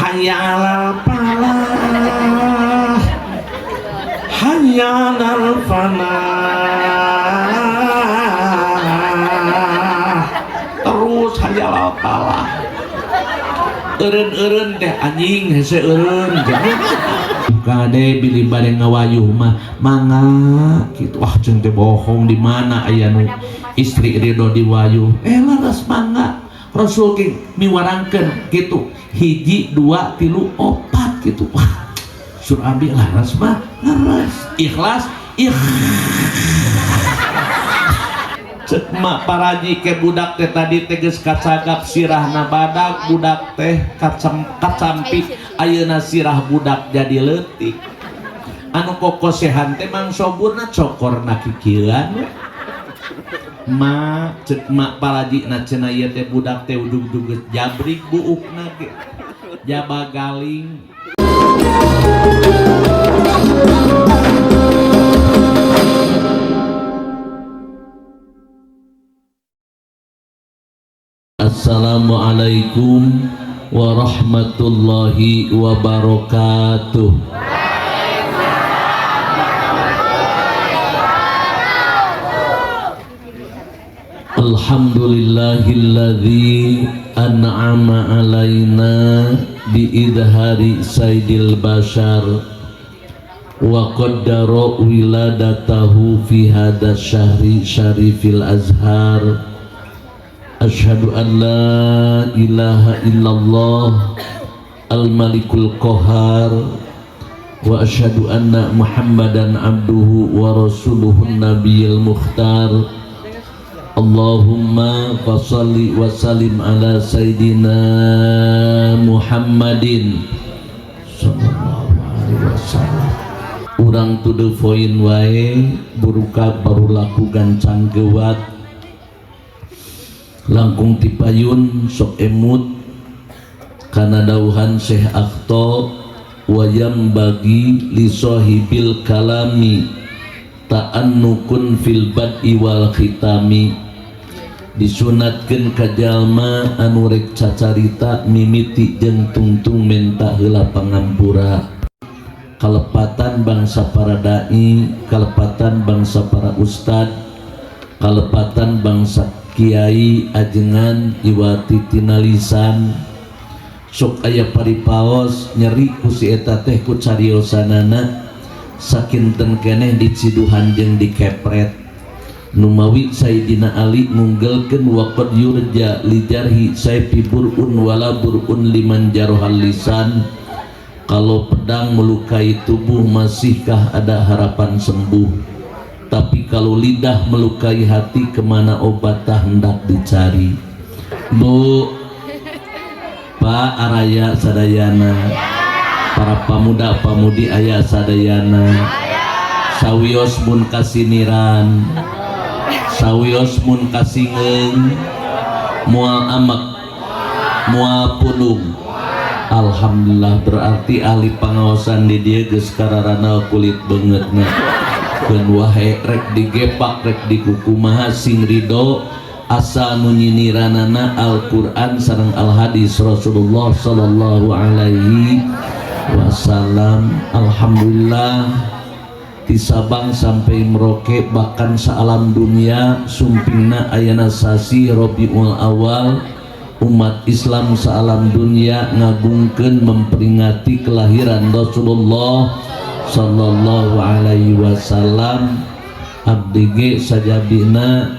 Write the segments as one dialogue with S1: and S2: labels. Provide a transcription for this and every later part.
S1: hayya alal falah hayya alal falah terus hayya alal falah eureun teh anjing hese eureun kade bilih bade ngawayuh mah mangga kitu wah ceung teh bohong di mana aya nu istri ridho diwayuh laras mangga Rasul ge miwarangkeun kitu 1 2 3 4 kitu wah sur abi laras mah laras ikhlas cek mak paraji ke budak teh tadi teges kacagap sirahna badak budak teh kacampit ayeuna sirah budak jadi leutik anu kokosehan teh mang soburna cokorna kikieuan mak cek mak paraji na cenah ieu teh budak teh udug-udug jabrik buukna ge jabagaling. Assalamualaikum warahmatullahi wabarakatuh. Alhamdulillahilladzi an'ama alaina biidhari sayyidil bashar wa qaddara wiladatahu fi hadha syahri syarifil azhar. Asyhadu an la ilaha illallah al-malikul qahar wa asyhadu anna muhammadan abduhu wa rasuluhun nabiyil mukhtar. Allahumma fasalli wa salim ala sayyidina Muhammadin sallallahu alaihi wasallam. Urang to the point wae buruka baru laku gancang gewat langkung tipayun sok emut kana dawuhan Syekh Akhto wayam bagi li sahibil kalami ta'annukun fil bad'i wal khitami. Disunatkeun ka jalma anu rek cacarita mimiti jeung tungtung menta heula pangampura. Kalepatan bangsa para dai, kalepatan bangsa para ustad, kalepatan bangsa kiai ajengan iwati tinalisan sok aya paripaos nyeri ku si eta teh ku cariosanana sakinten keneh diciduhan jeung dikepret numawi Sayyidina Ali nunggelkeun wa qad yurja li jarhi sayfi burun wala burun liman jarohal lisan. Kalau pedang melukai tubuh masihkah ada harapan sembuh, tapi kalau lidah melukai hati kemana obat tak hendak dicari. Bu, Pak Araya sadayana, para pemuda pamudi aya sadayana, sawios mun kasiniran, sawios mun kasingeun, mual amek, mual pulung. Alhamdulillah berarti ahli pangaosan di dia geus kararana kulit beungeutna. Keun wae rek digepak rek dikukumaha sing ridho asa nu nyiniranana Al-Qur'an sareng al-hadis Rasulullah sallallahu alaihi wasallam. Alhamdulillah di Sabang sampai Merauke bahkan saalam dunia sumpingna ayana sasi Rabiul Awal umat Islam saalam dunia ngagungkeun memperingati kelahiran Rasulullah sallallahu alaihi wasallam. Abdi ge sajabina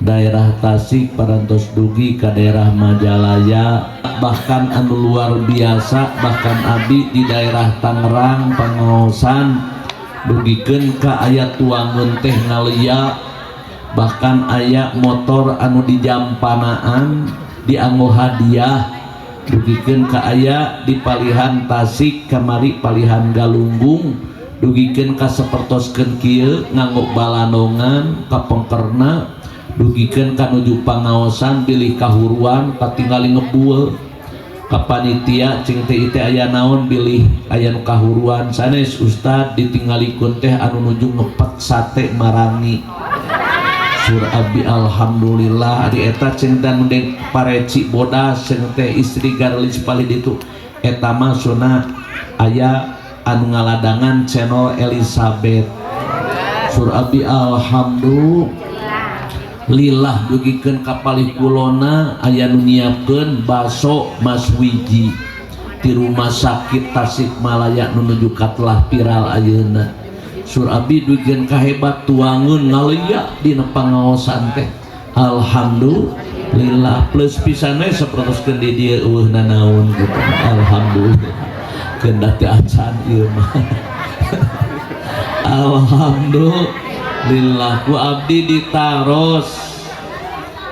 S1: daerah Tasik parantos dugi ka daerah Majalaya, bahkan anu luar biasa bahkan abdi di daerah Tangerang pangaosan dugikeun ka aya tuangeun teh ngalia, bahkan aya motor anu dijampanaan dianggo hadiah dugikeun ka aya di palihan Tasik kamari palihan Galunggung dugikeun ka sapertoskeun kieu nganggo balanongan ka pengkerna dugikeun ka nuju pangaosan pilih kahuruan katingali ngebuel ka panitia cing teh teh aya naon bilih aya nu kahuruan sanes ustad ditinggalikeun teh anu nuju ngepet sate marangi Sur abi alhamdulillah di eta cinta mendeng pareci bodas teh istri garlis palid itu eta mah suna aya anu ngaladangan channel Elizabeth. Sur abi alhamdulillah dugikeun ka palih kulona aya nu nyiapkeun baso Mas Wiji di rumah sakit Tasikmalaya nu nuju ka telah viral ayeuna. Sur abi dugikeun kahebat tuangeun ngaliya dina pangaosan teh alhamdulillah plus pisan we sapertoskeun di dieu eueuhna naon gitu alhamdulillah keundah teh acan ieu mah alhamdulillah ku abdi ditaros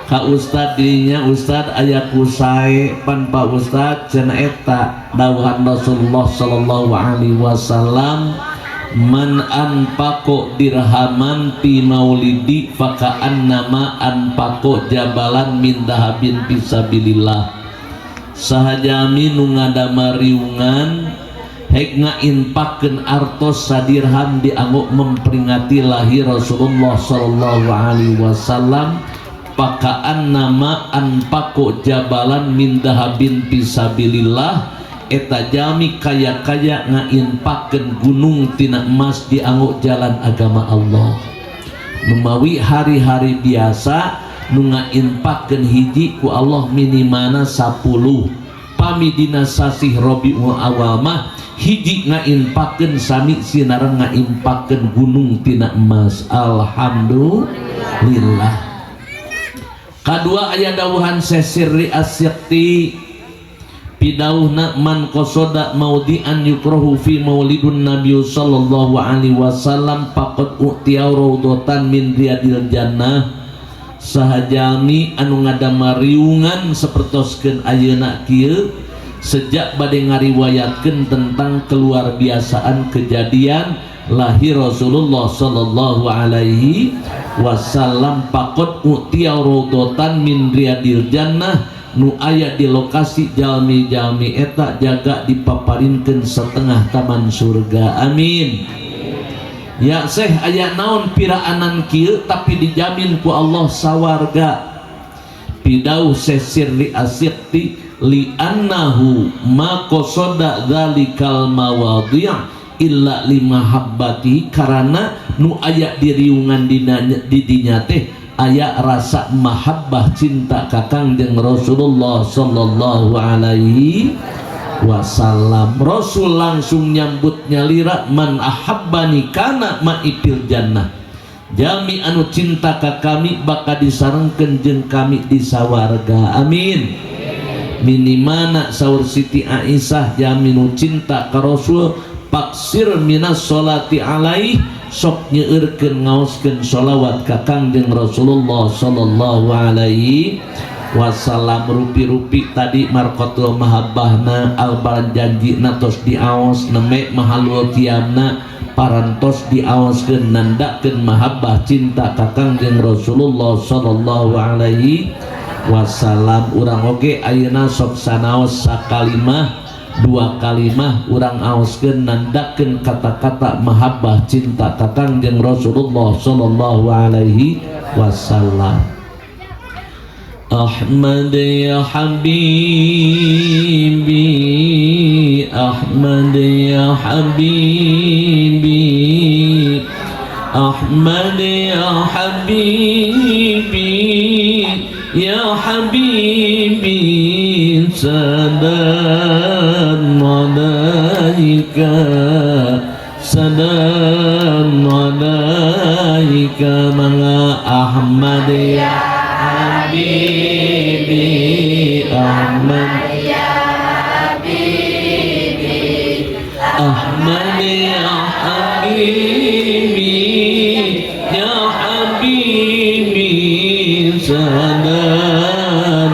S1: ka ustad dirinya ustad aya kusae pan Pak Ustad cenah eta dawuhan Rasulullah sallallahu alaihi wasallam man anfaqo dirhaman fi maulidi faka'annama anfaqo jabalan min dahabin fisabilillah. Sahajami nu ngadama riungan hek ngainpakeun artos sadirham dianggo memperingati lahir Rasulullah sallallahu alaihi wasallam faka'annama anfaqo jabalan min dahabin fisabilillah. Eta jami kaya-kaya ngainpakeun gunung tina emas dianggo jalan agama Allah. Memawi hari-hari biasa nu ngainpakeun hiji ku Allah minimana 10 pami dina sasih Rabiul Awal mah hiji ngainpakeun sami sinareng ngainpakeun gunung tina emas alhamdulillah. Kadua aya dawuhan Sesirri Asyikti pidauhna man qasoda maudian yukrahu fi maulidun nabiy sallallahu alaihi wasallam faqad utiya raudatan min riyadil jannah. Sahajami anu ngadama riungan sapertoskeun ayeuna kieu sejak bade ngariwayatkeun tentang keluar biasaan kejadian lahir Rasulullah sallallahu alaihi wasallam faqad utiya raudatan min riyadil jannah nu aya di lokasi jalmi-jalmi eta jaga dipaparinkeun setengah taman surga amin. Ya Syekh aya naon piraanan kieu tapi dijamin ku Allah sawarga. Pidauh Sesirri Asyikti li annahu ma qasada dzalikal mawadhi' illa limahabbati karana nu aya di riungan di dinya teh aya rasa mahabbah cinta kakang jeung Rasulullah sallallahu alaihi wasallam. Rasul langsung nyambut nyalira man ahabbani kana ma'ipil jannah. Jami anu cinta ka kami bakal disarengkeun jeung kami di sawarga amin. Minimana saur Siti Aisyah jami nu cinta ka Rasul paksir minas sholati alaihi sok nyeureurkeun ngaoskeun sholawat ka Kangjeng Rasulullah sallallahu alaihi wasallam. Rupi-rupi tadi marqatul mahabbahna albalan janjina tos diaos neme mahalul qiyamna parantos diaoskeun nandakeun mahabbah cinta ka Kangjeng Rasulullah sallallahu alaihi wasallam. Urang oge ayeuna sok sanaos sakalimah 2 kalimah urang aoskeun nandakeun kata-kata mahabbah cinta ka Kangjeng Rasulullah sallallahu alaihi wasallam. Ahmad ya habibi Ahmad ya habibi Ahmad ya habibi ya habibi salam alaika salam alaika manga Ahmad ya habibi Ahmad ya habibi Ahmad ya habibi ya habibi salam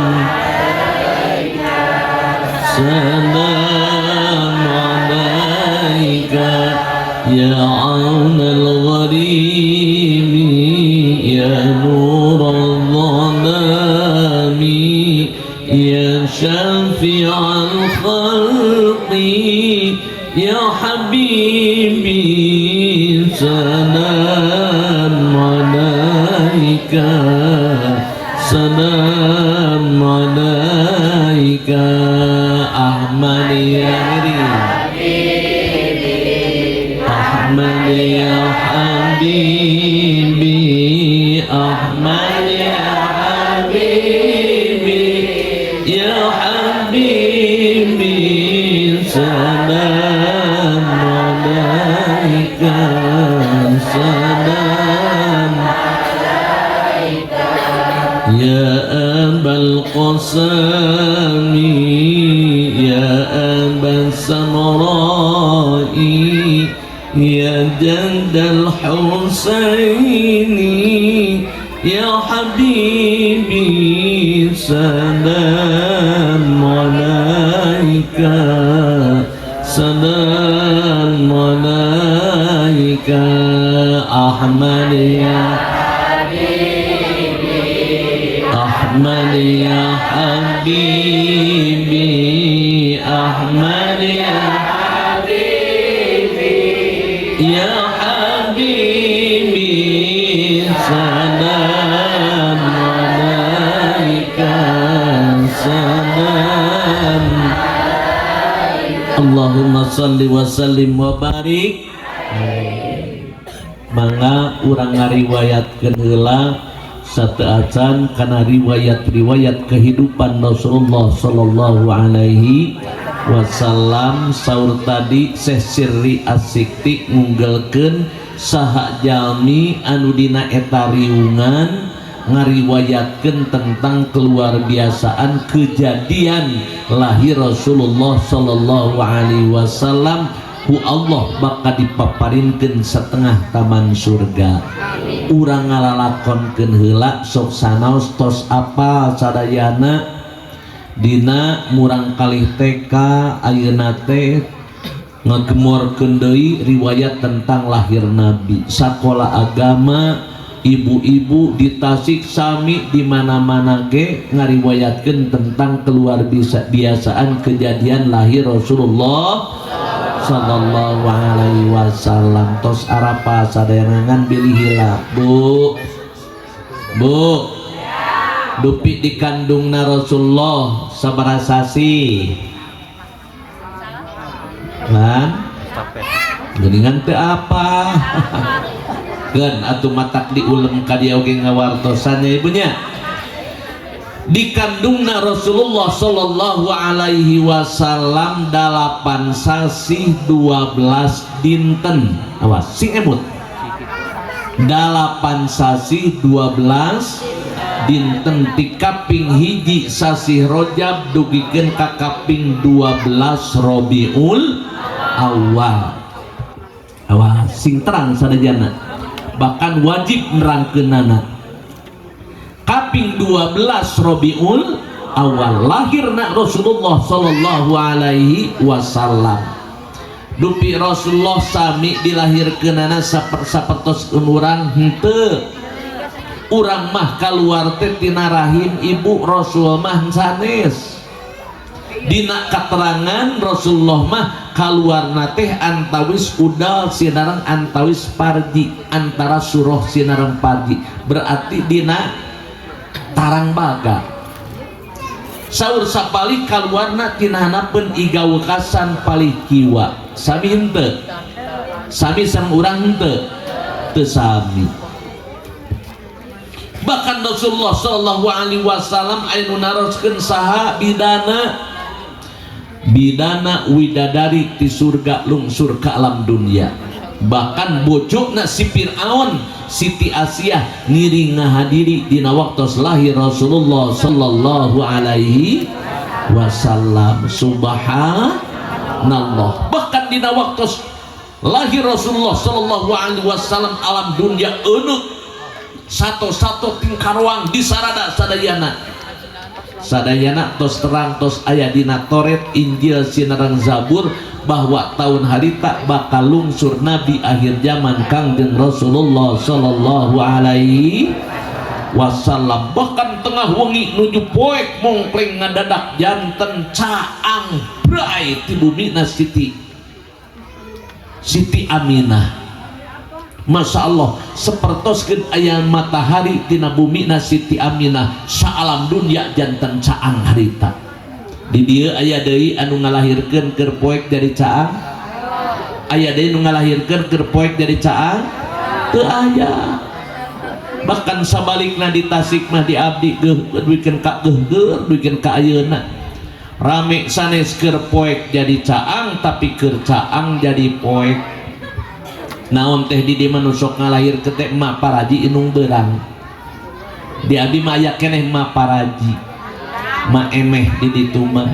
S1: salam alaika ya aunal gharimi ya nural dhalami ya syafi'al khalqi ya habibi salam alaika salam alaika Ahmad ya Ahmad ya Habibi Ahmad ya Habibi ya Habibi salam alaika salam ya Abal Qasami ya Abal Samrai ya Jandal Husaini ya Habibi salam alaika salam alaika Ahmad ya Ahmad ya Habibi Ahmad ya ya Habibi salam alaika salam Allahumma salli wa sallim wa barik mangga urang ngariwayatkeun heula sateuacan kana riwayat-riwayat kehidupan Rasulullah sallallahu alaihi wasallam. Saur tadi Syekh Sirri As-Sikti ngunggulkeun saha jalmi anu dina eta riungan ngariwayatkeun tentang keluar biasaan kejadian lahir Rasulullah sallallahu alaihi wasallam ku Allah bakal dipaparinkeun setengah taman surga. Urang ngalalakonkeun heula sok sanaos tos apa sadayana dina murang kalih TK ayeuna teh ngagemorkeun deui riwayat tentang lahir Nabi. Sakola agama ibu-ibu di Tasik sami di mana-mana ge ngariwayatkeun tentang keluar biasaan kejadian lahir Rasulullah sallallahu alaihi wasallam. Tos arapa sadangan bilih heula Bu dupi dikandungna Rasulullah sabaraha sasi lan geuningan teu apa keun atuh matak diulem ka dieu oge ngawartosannya ibunya. Dikandungna Rasulullah sallallahu alaihi wasallam 8 sasi 12 dinten. Awas sing emut 8 sasi 12 dinten ti kaping hiji sasi Rajab dugikeun ka kaping 12 Rabiul Awal. Awas sing terang sadayana bahkan wajib nerangkeunana. Kaping 12 Rabiul Awal lahirna Rasulullah sallallahu alaihi wasallam. Dupi Rasulullah sami dilahirkeunana sapertos urang henteu. Urang mah kaluar teh tina rahim ibu Rasul mah sanes. Dina katerangan Rasulullah mah kaluarna teh antawis udal sinareng antawis parji antara surah sinareng parji berarti dina tarang baga. Saur sapali kaluarna tina hanapeun iga wekasan palih kiwa sami henteu sami sareng urang henteu teu sami. Bahkan Rasulullah sallallahu alaihi wasallam aya nu naroskeun saha bidana widadari ti surga lungsur ka alam dunia. Bahkan bojona si Fir'aun Siti Asiyah ngiring ngahadiri dina waktos lahir Rasulullah sallallahu alaihi wasallam. Subhanallah. Bahkan dina waktos lahir Rasulullah sallallahu alaihi wasallam alam dunia euneuh satu-satu tingkaruang di sarada sadayana tos terang tos aya dina Toret Injil sinareng Zabur bahwa tahun harita bakal lungsur Nabi akhir zaman Kangjeng Rasulullah sallallahu alaihi wasallam. Bahkan tengah wengi nuju poek mongkleng ngadadak janten caang brai ti bumina Siti Aminah Masya Allah sepertoskeun aya matahari tina bumina Siti Aminah saalam dunya janten caang harita. Di dieu aya deui anu ngalahirkeun keur poek jadi caang, aya deui nu ngalahirkeun keur poek jadi caang teu aya. Bahkan sabalikna di Tasik mah di abdi duikeun ka geuheur duikeun ka ayeuna rame sanes keur poek jadi caang tapi keur caang jadi poek. Naon teh di dieu manusok ngalahir ke teh emak paraji inung beurang di abdi mah aya keneh emak paraji ma emeh di ditu mah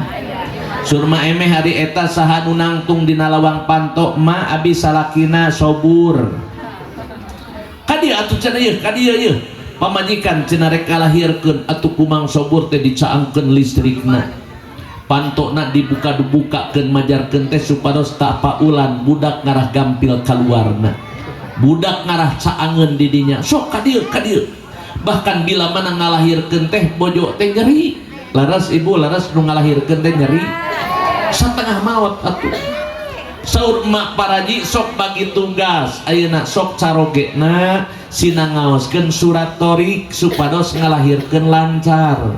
S1: sur ma emeh hari eta saha nu nangtung dina lawang panto ma abi salakina sobur kadieu atuh cenah ieu kadieu ieu pamajikan cenah rek kalahirkeun atuh kumang sobur teh dicaangkeun listrikna pantokna dibuka-bukakeun majarkeun teh supados tak paulan budak ngarah gampil kaluarna budak ngarah caangeun di dinya sok ka dieu bahkan bila mana ngalahirkeun teh bojo teh nyeri laras ibu laras nu ngalahirkeun teh nyeri satengah maot atuh saur emak paraji sok bagi tugas ayeuna sok carogena sina ngaoskeun surat torik supados ngalahirkeun lancar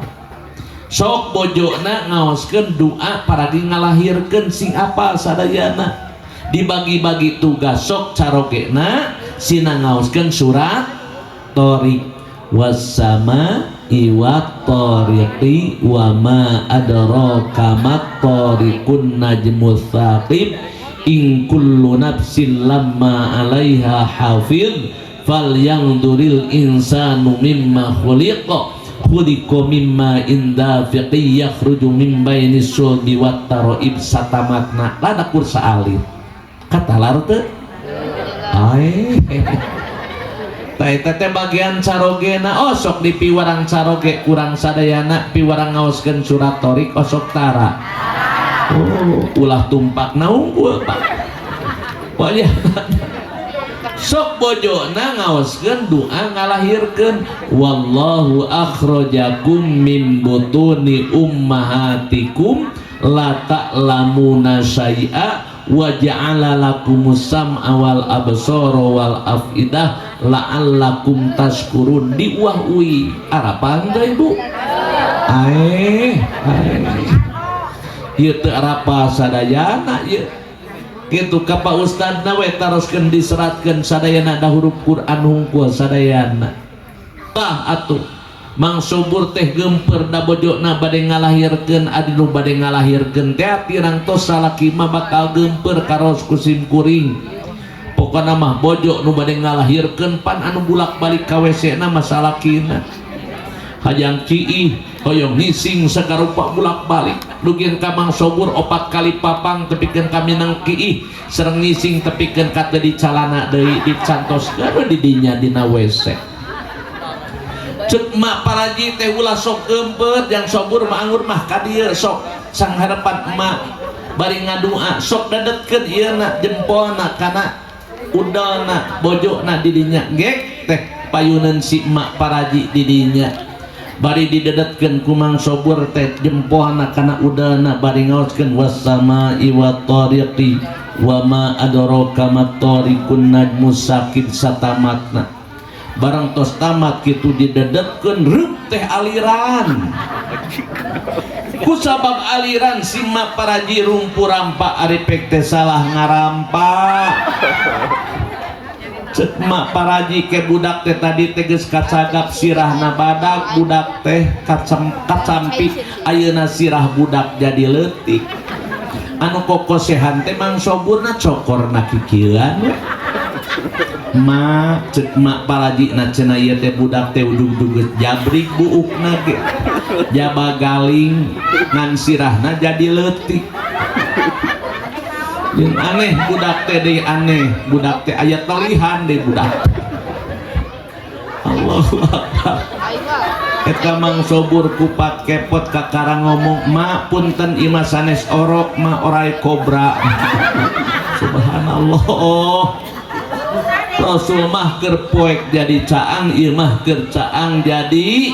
S1: sok bojona ngaoskeun doa paradi ngalahirkeun sing apal sadayana dibagi-bagi tugas sok carogena sina ngaoskeun surat torik wassama iwat toriqi wa ma adraka mat toriqun najmus saqib in kullu nafsin lamma 'alaiha hafiz falyanzuril insanu mimma khuliqa khuliqa mimma inda fiqi yakhruju min bainis sulbi wat taraib satamatna lada kursa alit katalar teu ae teh bagian carogena osok di piwarang caroge kurang sadayana piwarang ngaoskeun surat torik osok tara ulah tumpakna unggul Pak pokoknya sok bojona ngaoskeun doa ngalahirkeun wallahu akhrajakum min butuni ummahatikum la ta'lamuna syai'a wa ja'ala lakumus sam'a wal absara wal afidah la'allakum tashkurun diuah-uwi arapan teh Ibu ieu teu arapa sadayana ieu gitu ka Pak Ustadna we taroskeun diseratkeun sadayana da huruf Quran hungkul sadayana tah atuh mang subur teh geumpeur da bojona bade ngalahirkeun adi nu bade ngalahirkeun teh pirang tos salaki mah bakal geumpeur karos kusim kuring pokona mah bojo nu bade ngalahirkeun pan anu bulak-balik ka WC na mah salakina hajang ciih hoyong ngising sakarupa bulak-balik dugieun ka mang sobur 4 kali papang tepikeun ka minang kiih sareng ngising tepikeun ka teu di calana deui dicantoskeun di dinya dina WC ceuk emak paraji teh ulah sok geumpet yang sobur mah anggur mah ka dieu sok sang harapan emak bari ngadua sok dadetkeun ieuna jempolna kana udalna bojona di dinya gek teh payuneun si emak paraji di dinya bari didedetkeun ku mang sobur teh jempolna kana udalna bari ngaoskeun wassama'i wat tariqi wa ma adraka mat tariqun najmus saqib satamatna barang tos tamat kitu didedetkeun reup teh aliran ku sabab aliran si mak paraji rumpu rampa ari pek teh salah ngarampa cek mak paraji ke budak teh tadi teh geus kacagap sirahna badak budak teh kacampit ayeuna sirah budak jadi leutik anu kokosehan teh mang soburna cokorna kikieuan we mak cek mak paraji na cenah ieu teh budak teh ujug-ujug geus jabrik buukna ge jaba galing ngan sirahna jadi leutik yang aneh budak teh deui aneh budak teh aya telihan deui budak Allahu Akbar eta mang sobur kupat kepot kakara ngomong mak punten imah sanes orok mah orai kobra subhanallah Rasul mah keur poek jadi caang ieu mah keur caang jadi